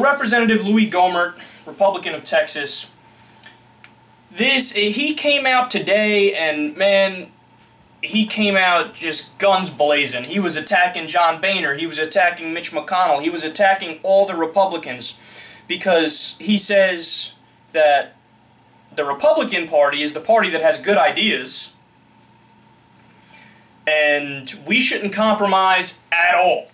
Representative Louie Gohmert, Republican of Texas, he came out today and, man, he came out just guns blazing. He was attacking John Boehner. He was attacking Mitch McConnell. He was attacking all the Republicans because he says that the Republican Party is the party that has good ideas and we shouldn't compromise at all.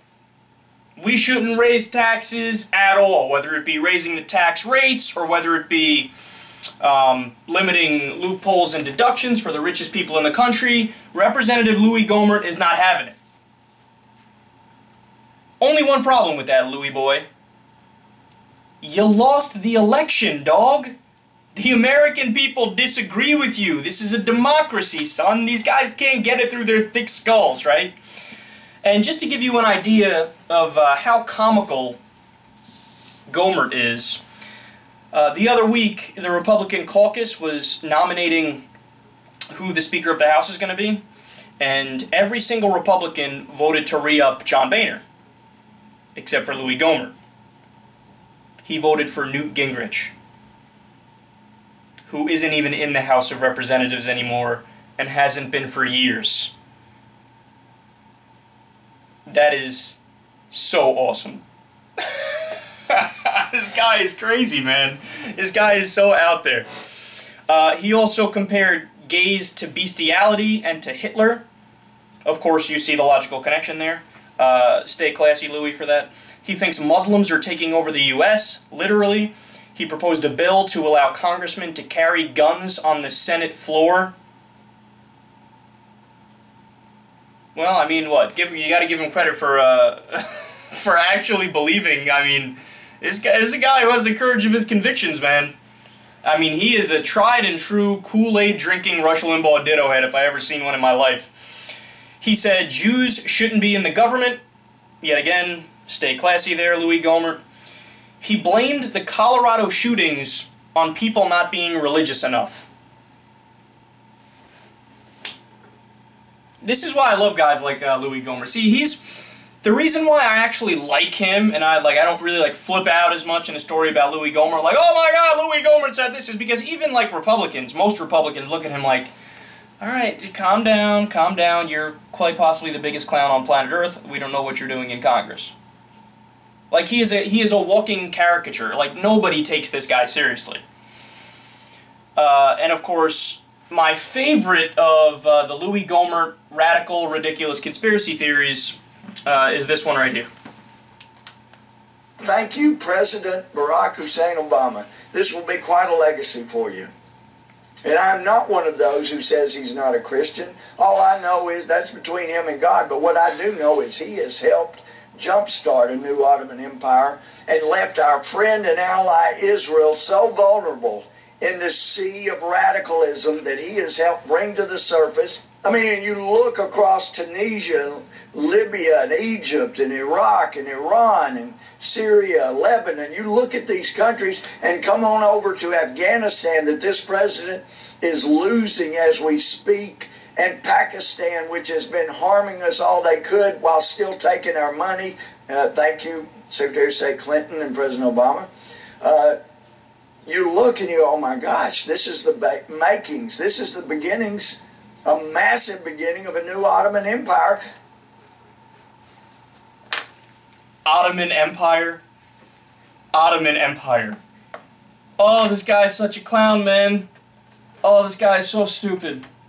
We shouldn't raise taxes at all, whether it be raising the tax rates or whether it be limiting loopholes and deductions for the richest people in the country. Representative Louie Gohmert is not having it. Only one problem with that, Louie boy. You lost the election, dog. The American people disagree with you. This is a democracy, son. These guys can't get it through their thick skulls, right? And just to give you an idea of how comical Gohmert is, the other week the Republican caucus was nominating who the Speaker of the House is going to be, and every single Republican voted to re-up John Boehner, except for Louie Gohmert. He voted for Newt Gingrich, who isn't even in the House of Representatives anymore and hasn't been for years. That is so awesome. This guy is crazy, man. This guy is so out there. He also compared gays to bestiality and to Hitler. Of course, you see the logical connection there. Stay classy, Louie, for that. He thinks Muslims are taking over the U.S., literally. He proposed a bill to allow congressmen to carry guns on the Senate floor. Well, I mean, what? You got to give him credit for for actually believing. I mean, this is a guy who has the courage of his convictions, man. I mean, he is a tried and true Kool-Aid drinking Rush Limbaugh ditto head if I ever seen one in my life. He said Jews shouldn't be in the government. Yet again, stay classy there, Louie Gohmert. He blamed the Colorado shootings on people not being religious enough. This is why I love guys like Louie Gohmert. See, the reason why I actually like him, and I don't really flip out as much in a story about Louie Gohmert, like, oh my God, Louie Gohmert said this, is because even Republicans, most Republicans look at him like, all right, calm down, you're quite possibly the biggest clown on planet Earth, we don't know what you're doing in Congress. Like, he is a walking caricature. Like, nobody takes this guy seriously. And of course, my favorite of the Louie Gohmert radical, ridiculous conspiracy theories is this one right here. Thank you, President Barack Hussein Obama. This will be quite a legacy for you. And I'm not one of those who says he's not a Christian. All I know is that's between him and God. But what I do know is he has helped jumpstart a new Ottoman Empire and left our friend and ally Israel so vulnerable in this sea of radicalism that he has helped bring to the surface. I mean, you look across Tunisia, Libya, and Egypt, and Iraq, and Iran, and Syria, Lebanon. You look at these countries and come on over to Afghanistan that this president is losing as we speak, and Pakistan, which has been harming us all they could while still taking our money. Thank you, Secretary of State Clinton and President Obama. You look and you go, oh my gosh, this is the makings. This is the beginnings, a massive beginning of a new Ottoman Empire. Ottoman Empire. Ottoman Empire. Oh, this guy is such a clown, man. Oh, this guy is so stupid.